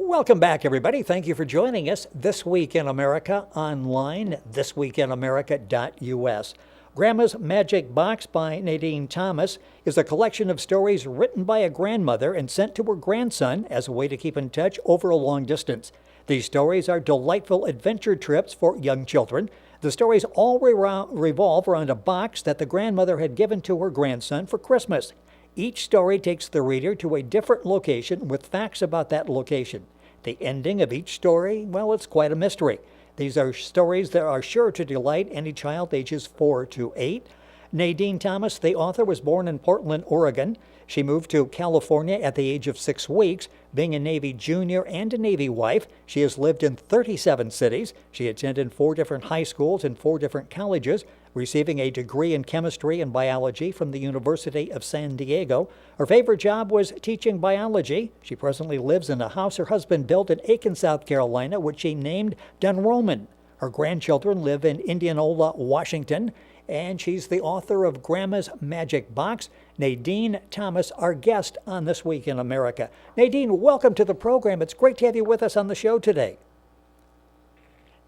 Welcome back, everybody. Thank you for joining us This Week in America online, thisweekinamerica.us. Grandma's Magic Box by Nadine Thomas is a collection of stories written by a grandmother and sent to her grandson as a way to keep in touch over a long distance. These stories are delightful adventure trips for young children. The stories all revolve around a box that the grandmother had given to her grandson for Christmas. Each story takes the reader to a different location with facts about that location. The ending of each story, well, it's quite a mystery. These are stories that are sure to delight any child ages 4 to 8. Nadine Thomas, the author, was born in Portland, Oregon. She moved to California at the age of 6 weeks. Being a Navy junior and a Navy wife, she has lived in 37 cities. She attended 4 different high schools and 4 different colleges, receiving a degree in chemistry and biology from the University of San Diego. Her favorite job was teaching biology. She presently lives in a house her husband built in Aiken, South Carolina, which she named Dunroman. Her grandchildren live in Indianola, Washington, and she's the author of Grandma's Magic Box. Nadine Thomas, our guest on This Week in America. Nadine, welcome to the program. It's great to have you with us on the show today.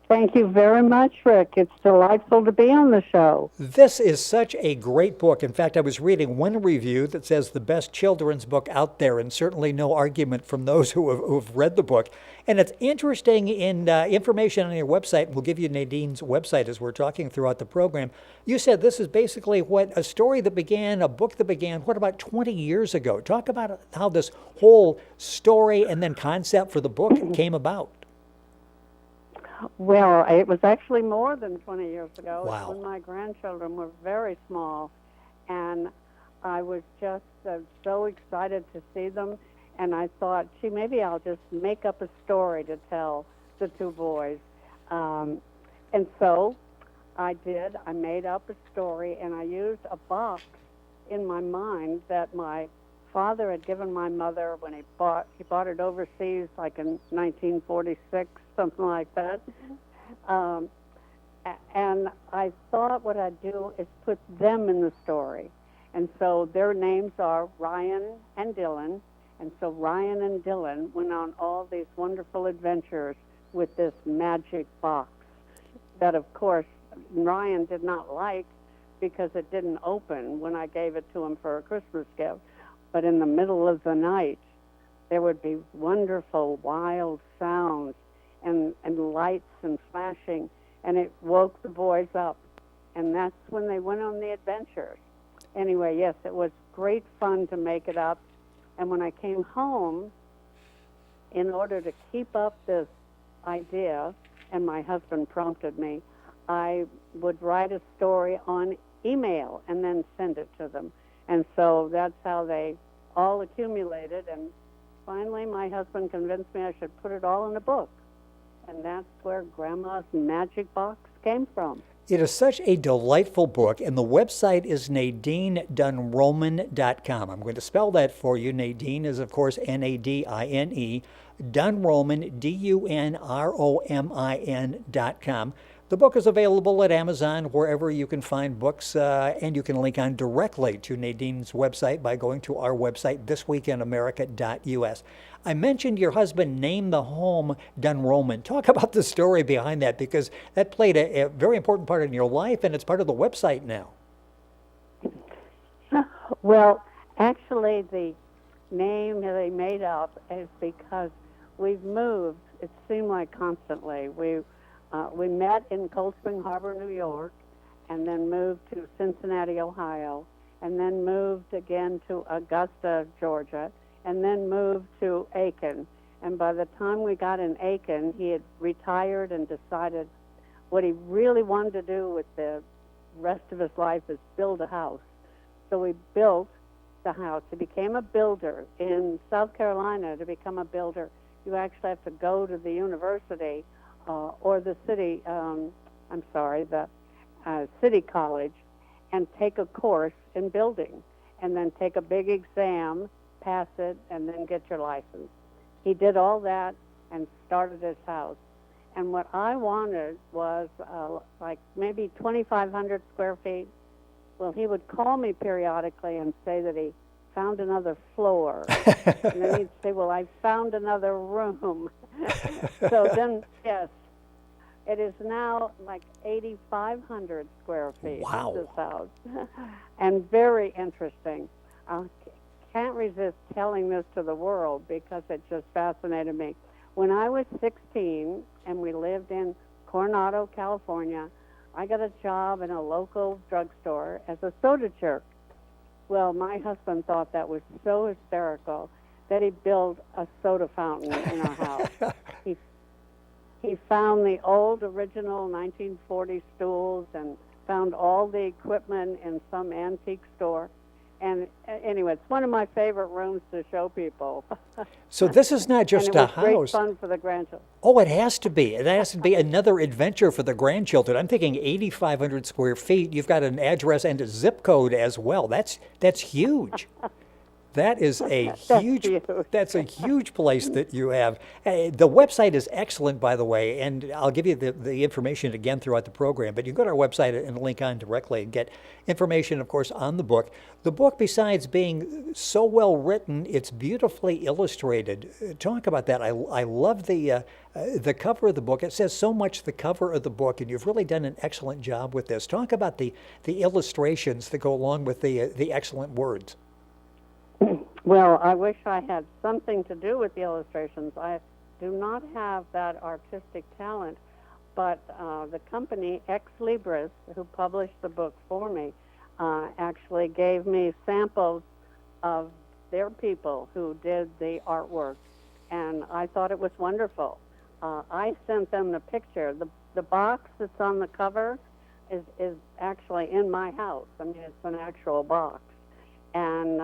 Thank you very much, Rick. It's delightful to be on the show. This is such a great book. In fact, I was reading one review that says the best children's book out there, and certainly no argument from those who've read the book. And it's interesting in information on your website. We'll give you Nadine's website as we're talking throughout the program. You said this is basically a story that began, a book that began, about 20 years ago? Talk about how this whole story and then concept for the book came about. Well, it was actually more than 20 years ago. Wow. When my grandchildren were very small, and I was just so excited to see them, and I thought, gee, maybe I'll just make up a story to tell the 2 boys. And so I did. I made up a story, and I used a box in my mind that my father had given my mother when he bought it overseas, like in 1946, something like that. And I thought what I'd do is put them in the story. And so their names are Ryan and Dylan. And so Ryan and Dylan went on all these wonderful adventures with this magic box that, of course, Ryan did not like because it didn't open when I gave it to him for a Christmas gift. But in the middle of the night, there would be wonderful, wild sounds and lights and flashing, and it woke the boys up. And that's when they went on the adventures. Anyway, yes, it was great fun to make it up. And when I came home, in order to keep up this idea, and my husband prompted me, I would write a story on email and then send it to them. And so that's how they all accumulated. And finally, my husband convinced me I should put it all in a book. And that's where Grandma's Magic Box came from. It is such a delightful book, and the website is NadineDunroman.com. I'm going to spell that for you. Nadine is, of course, Nadine, Dunroman, Dunromin.com. The book is available at Amazon, wherever you can find books, and you can link on directly to Nadine's website by going to our website, thisweekinamerica.us. I mentioned your husband named the home Dunroman. Talk about the story behind that, because that played a very important part in your life, and it's part of the website now. Well, actually, the name that they made up is because we've moved, it seemed like constantly. We met in Cold Spring Harbor, New York, and then moved to Cincinnati, Ohio, and then moved again to Augusta, Georgia, and then moved to Aiken. And by the time we got in Aiken, he had retired and decided what he really wanted to do with the rest of his life is build a house. So we built the house. He became a builder. In South Carolina, to become a builder, you actually have to go to the university or the city, the city college, and take a course in building, and then take a big exam, pass it, and then get your license. He did all that and started his house. And what I wanted was like maybe 2,500 square feet. Well, he would call me periodically and say that he found another floor. And then he'd say, well, I found another room. So then, yes, it is now like 8,500 square feet, Wow. this house. And very interesting. I can't resist telling this to the world because it just fascinated me. When I was 16 and we lived in Coronado, California, I got a job in a local drugstore as a soda jerk. Well, my husband thought that was so hysterical that he built a soda fountain in our house. He found the old original 1940 stools and found all the equipment in some antique store. And anyway, it's one of my favorite rooms to show people. So this is not just and it a was great house. fun for the grandchildren. Oh, it has to be. It has to be another adventure for the grandchildren. I'm thinking 8,500 square feet. You've got an address and a zip code as well. That's huge. That is a huge. That's a huge place that you have. The website is excellent, by the way, and I'll give you the information again throughout the program. But you go to our website and link on directly and get information, of course, on the book. The book, besides being so well written, it's beautifully illustrated. Talk about that. I love the cover of the book. It says so much. The cover of the book, and you've really done an excellent job with this. Talk about the illustrations that go along with the excellent words. Well, I wish I had something to do with the illustrations. I do not have that artistic talent, but the company Ex Libris, who published the book for me, actually gave me samples of their people who did the artwork, and I thought it was wonderful. I sent them the picture. The box that's on the cover is actually in my house. I mean, it's an actual box. And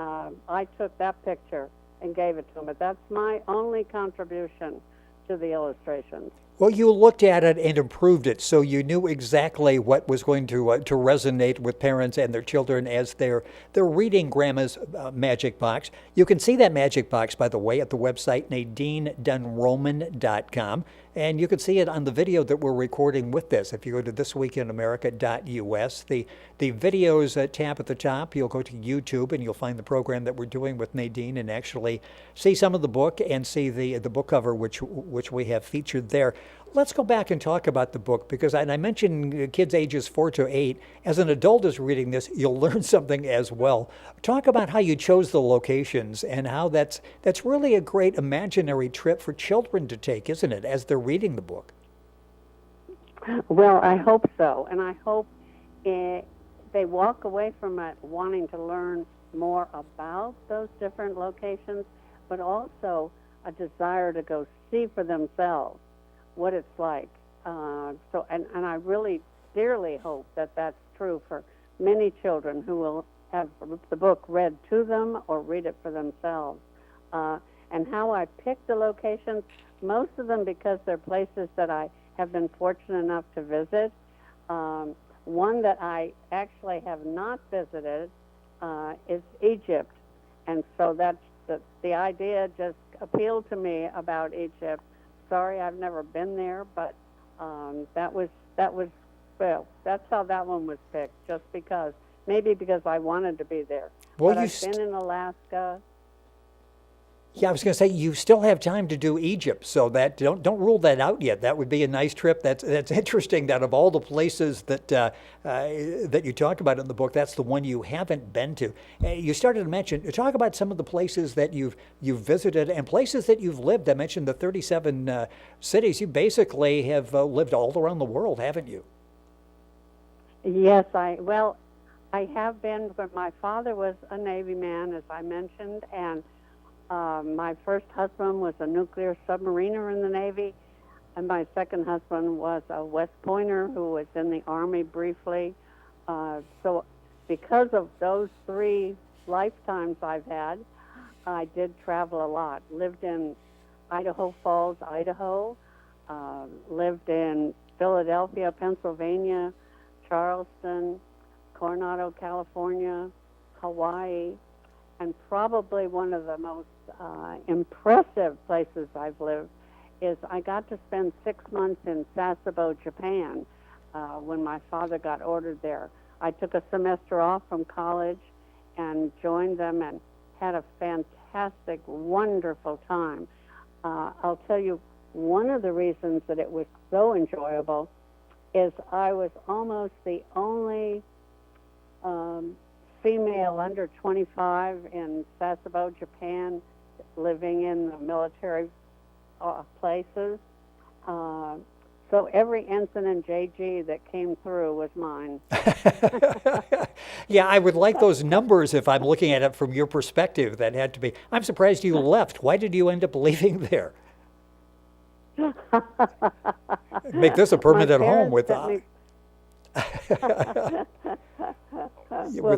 I took that picture and gave it to them. But that's my only contribution to the illustrations. Well, you looked at it and improved it, so you knew exactly what was going to resonate with parents and their children as they're reading Grandma's Magic Box. You can see that Magic Box, by the way, at the website NadineDunroman.com, and you can see it on the video that we're recording with this. If you go to thisweekinamerica.us, the videos tab at the top, you'll go to YouTube and you'll find the program that we're doing with Nadine and actually see some of the book and see the book cover, which we have featured there. Let's go back and talk about the book because and I mentioned kids ages 4 to 8. As an adult is reading this, you'll learn something as well. Talk about how you chose the locations and how that's really a great imaginary trip for children to take, isn't it, as they're reading the book? Well, I hope so. And I hope they walk away from it wanting to learn more about those different locations, but also a desire to go see for themselves what it's like. And I really dearly hope that that's true for many children who will have the book read to them or read it for themselves. And how I picked the locations, most of them because they're places that I have been fortunate enough to visit. One that I actually have not visited is Egypt. And so that's the idea just appealed to me about Egypt. Sorry, I've never been there, but that was well, that's how that one was picked. Just because, maybe because I wanted to be there. Well, but I've been in Alaska. Yeah, I was going to say you still have time to do Egypt, so that don't rule that out yet. That would be a nice trip. That's interesting. That of all the places that that you talk about in the book, that's the one you haven't been to. You started to talk about some of the places that you've visited and places that you've lived. I mentioned the 37 cities. You basically have lived all around the world, haven't you? Yes, I have been. But my father was a Navy man, as I mentioned, and my first husband was a nuclear submariner in the Navy, and my second husband was a West Pointer who was in the Army briefly. So because of those 3 lifetimes I've had, I did travel a lot. Lived in Idaho Falls, Idaho, lived in Philadelphia, Pennsylvania, Charleston, Coronado, California, Hawaii, and probably one of the most impressive places I've lived is I got to spend 6 months in Sasebo, Japan, when my father got ordered there. I took a semester off from college and joined them and had a fantastic, wonderful time. I'll tell you, one of the reasons that it was so enjoyable is I was almost the only female under 25 in Sasebo, Japan, living in the military places. So every ensign and JG that came through was mine. Yeah, I would like those numbers if I'm looking at it from your perspective. That had to be. I'm surprised you left. Why did you end up leaving there? Make this a permanent home with. Well,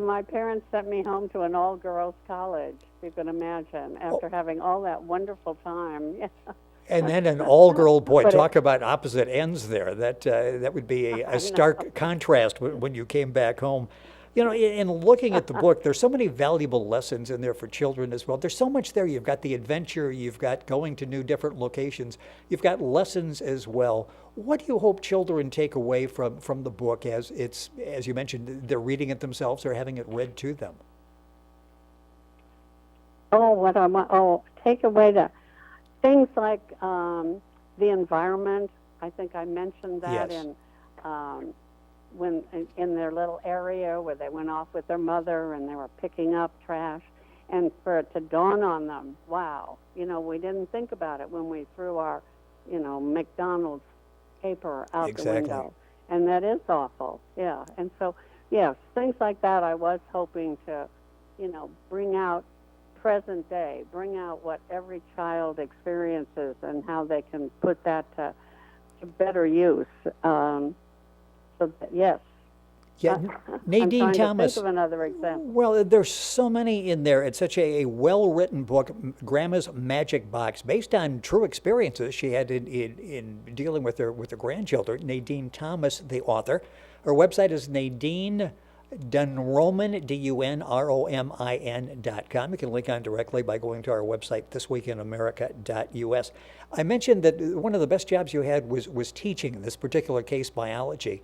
my parents sent me home to an all-girls college, you can imagine, after having all that wonderful time. And then an all-girl, boy, talk about opposite ends there. That would be a stark contrast when you came back home. You know, in looking at the book, there's so many valuable lessons in there for children as well. There's so much there. You've got the adventure, you've got going to new different locations, you've got lessons as well. What do you hope children take away from the book as you mentioned, they're reading it themselves or having it read to them? Take away things like the environment. I think I mentioned that. Yes. When in their little area where they went off with their mother and they were picking up trash, and for it to dawn on them, wow, we didn't think about it when we threw our, McDonald's paper out the window. And that is awful, yeah. And so, yes, things like that I was hoping to, bring out present day, bring out what every child experiences and how they can put that to better use. So yes. Yeah, Nadine I'm trying Thomas. To think of another example. Well, there's so many in there. It's such a well-written book, Grandma's Magic Box, based on true experiences she had in dealing with her grandchildren. Nadine Thomas, the author. Her website is Nadine Dunromin, DUNROMIN.com. You can link on directly by going to our website, thisweekinamerica.us. I mentioned that one of the best jobs you had was teaching, in this particular case, biology.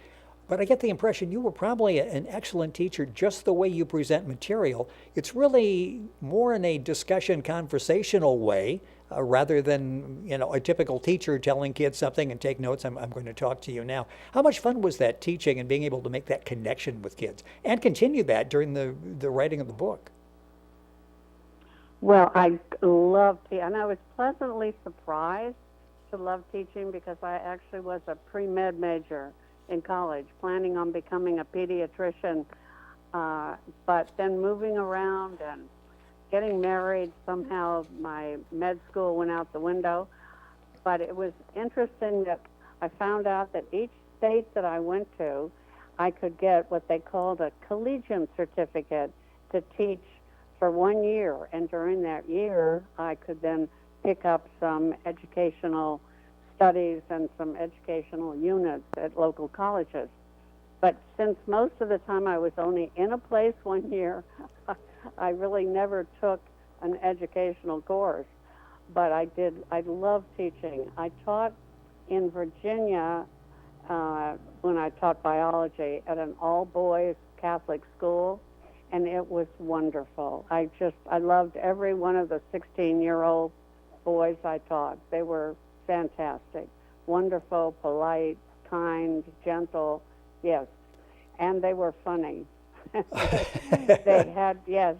But I get the impression you were probably an excellent teacher just the way you present material. It's really more in a discussion, conversational way, rather than a typical teacher telling kids something and take notes. I'm going to talk to you now. How much fun was that teaching and being able to make that connection with kids and continue that during the writing of the book? Well, I loved teaching, and I was pleasantly surprised to love teaching because I actually was a pre-med major in college, planning on becoming a pediatrician, but then moving around and getting married, somehow my med school went out the window. But it was interesting that I found out that each state that I went to, I could get what they called a collegiate certificate to teach for 1 year. And during that year, I could then pick up some educational studies and some educational units at local colleges. But since most of the time I was only in a place 1 year, I really never took an educational course. But I love teaching. I taught in Virginia when I taught biology at an all-boys Catholic school, and it was wonderful. I loved every one of the 16-year-old boys I taught. They were fantastic, wonderful, polite, kind, gentle, yes, and they were funny. They had, yes.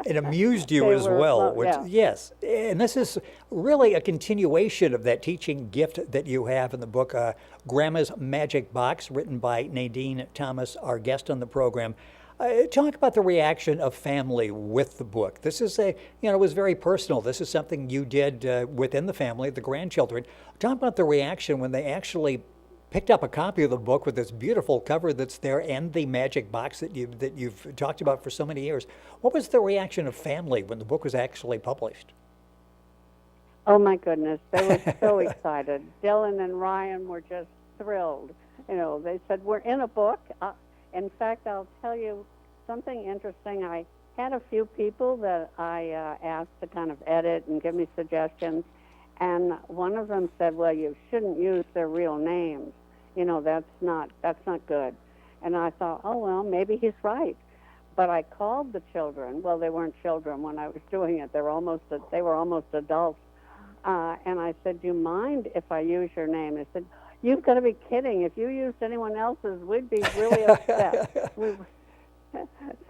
It amused you as well, which, yeah. Yes. And this is really a continuation of that teaching gift that you have in the book, Grandma's Magic Box, written by Nadine Thomas, our guest on the program. Talk about the reaction of family with the book. This is it was very personal. This is something you did within the family, the grandchildren. Talk about the reaction when they actually picked up a copy of the book with this beautiful cover that's there and the magic box that you've talked about for so many years. What was the reaction of family when the book was actually published? Oh my goodness, they were so excited. Dylan and Ryan were just thrilled. They said, we're in a book. In fact, I'll tell you something interesting. I had a few people that I asked to kind of edit and give me suggestions, and one of them said, well, you shouldn't use their real names. That's not good. And I thought, oh, well, maybe he's right. But I called the children. Well, they weren't children when I was doing it. They were almost adults. And I said, "Do you mind if I use your name?" They said, "You've got to be kidding. If you used anyone else's, we'd be really upset."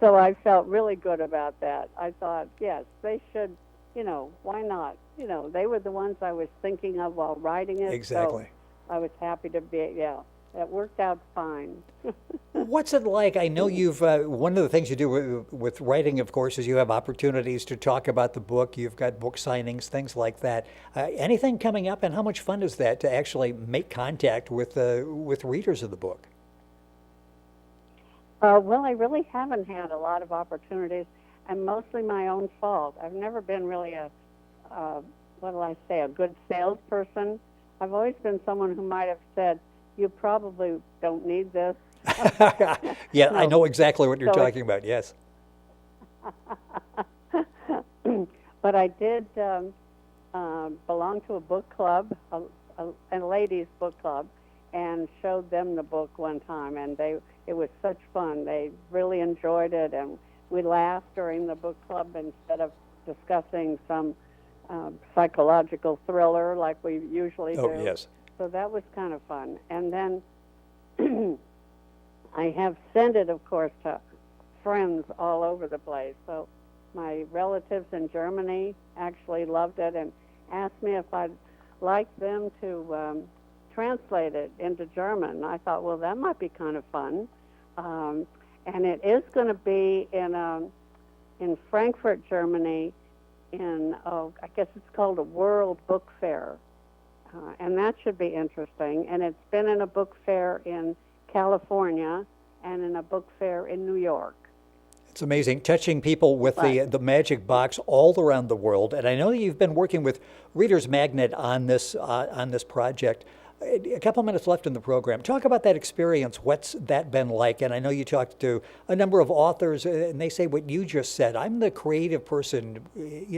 So I felt really good about that. I thought, yes, they should, why not? They were the ones I was thinking of while writing it. Exactly. So I was happy to be, it worked out fine. What's it like? I know you've, one of the things you do with writing, of course, is you have opportunities to talk about the book. You've got book signings, things like that. Anything coming up, and how much fun is that to actually make contact with readers of the book? Well, I really haven't had a lot of opportunities, and mostly my own fault. I've never been really a good salesperson. I've always been someone who might have said, "You probably don't need this." Yeah, No. I know exactly what you're So talking about, yes. But I did belong to a book club, a ladies' book club, and showed them the book one time, and it was such fun. They really enjoyed it, and we laughed during the book club instead of discussing some psychological thriller like we usually do. Oh, yes. So that was kind of fun. And then I have sent it, of course, to friends all over the place. So my relatives in Germany actually loved it and asked me if I'd like them to translate it into German. I thought, well, that might be kind of fun. And it is going to be in Frankfurt, Germany, I guess it's called a World Book Fair. And that should be interesting. And it's been in a book fair in California and in a book fair in New York. It's amazing, touching people with the magic box all around the world. And I know you've been working with Reader's Magnet on this project. A couple minutes left in the program. Talk about that experience. What's that been like? And I know you talked to a number of authors, and they say what you just said. I'm the creative person.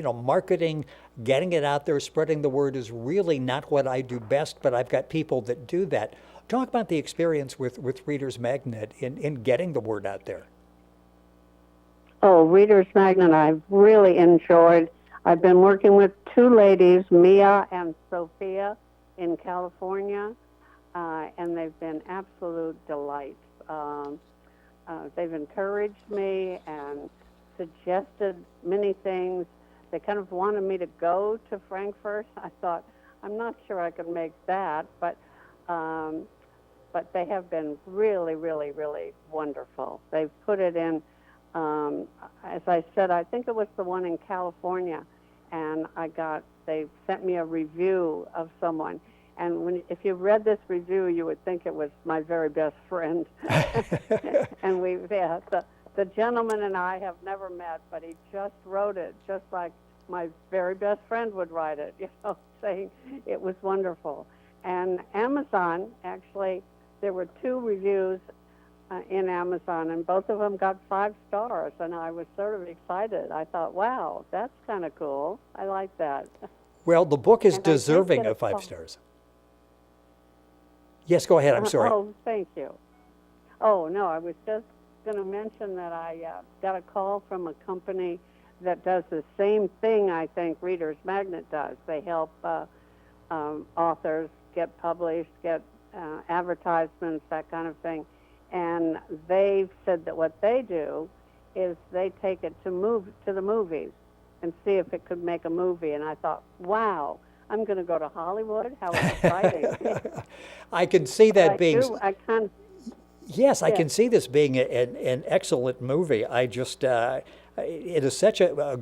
Marketing, getting it out there, spreading the word is really not what I do best, but I've got people that do that. Talk about the experience with Reader's Magnet in getting the word out there. Oh, Reader's Magnet, I've really enjoyed. I've been working with two ladies, Mia and Sophia, in California, and they've been absolute delights. They've encouraged me and suggested many things. They kind of wanted me to go to Frankfurt. I thought, I'm not sure I can make that, but they have been really, really, really wonderful. They've put it in, as I said, I think it was the one in California, and they sent me a review of someone. And if you read this review, you would think it was my very best friend. And the gentleman and I have never met, but he just wrote it just like my very best friend would write it, saying it was wonderful. And Amazon, actually, there were two reviews in Amazon, and both of them got 5 stars, and I was sort of excited. I thought, wow, that's kind of cool. I like that. Well, the book is And I did deserving get a of 5 call. stars. Yes, go ahead. I'm sorry. Oh, thank you. Oh, no, I was just going to mention that I got a call from a company that does the same thing I think Reader's Magnet does. They help authors get published, get advertisements, that kind of thing. And they've said that what they do is they take it to the movies and see if it could make a movie. And I thought, wow, I'm going to go to Hollywood? How exciting. I can see that being... Yes, I Yeah. can see this being an excellent movie. I just, it is such a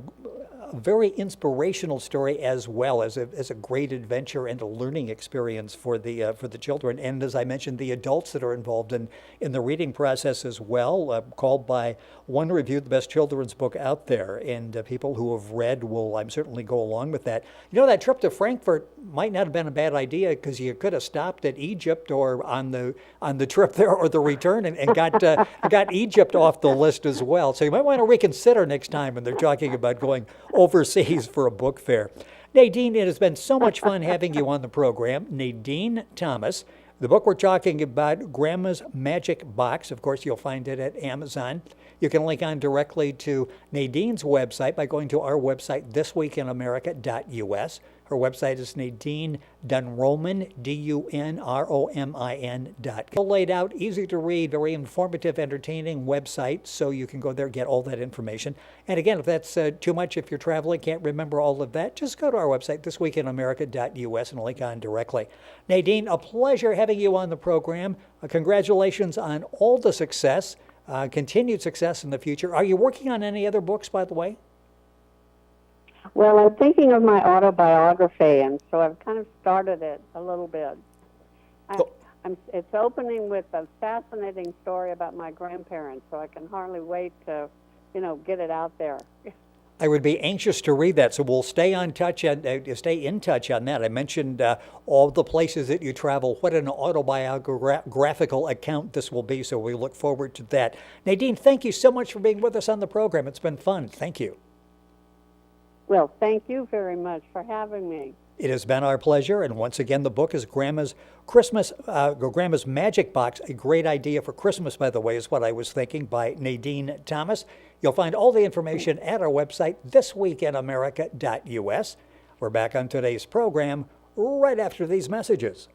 very inspirational story as well as a great adventure and a learning experience for the children. And as I mentioned, the adults that are involved in the reading process as well, called by one review the best children's book out there. And people who have read will, I'm certainly go along with that. That trip to Frankfurt might not have been a bad idea because you could have stopped at Egypt or on the trip there or the return and got Egypt off the list as well. So you might want to reconsider next time when they're talking about going overseas for a book fair. Nadine, it has been so much fun having you on the program. Nadine Thomas, The book we're talking about, Grandma's Magic Box. Of course, you'll find it at Amazon. You can link on directly to Nadine's website by going to our website, thisweekinamerica.us. Her website is Nadine Dunroman, Dunromin.com. Laid out, easy to read, very informative, entertaining website, so you can go there and get all that information. And again, if that's too much, if you're traveling, can't remember all of that, just go to our website, thisweekinamerica.us, and link on directly. Nadine, a pleasure having you on the program. Congratulations on all the success, continued success in the future. Are you working on any other books, by the way? Well, I'm thinking of my autobiography, and so I've kind of started it a little bit. It's opening with a fascinating story about my grandparents, so I can hardly wait to, get it out there. I would be anxious to read that, so we'll stay in touch on that. I mentioned all the places that you travel. What an autobiographical account this will be, so we look forward to that. Nadine, thank you so much for being with us on the program. It's been fun. Thank you. Well, thank you very much for having me. It has been our pleasure, and once again, the book is Grandma's Magic Box. A great idea for Christmas, by the way, is what I was thinking, by Nadine Thomas. You'll find all the information at our website, thisweekinamerica.us. We're back on today's program right after these messages.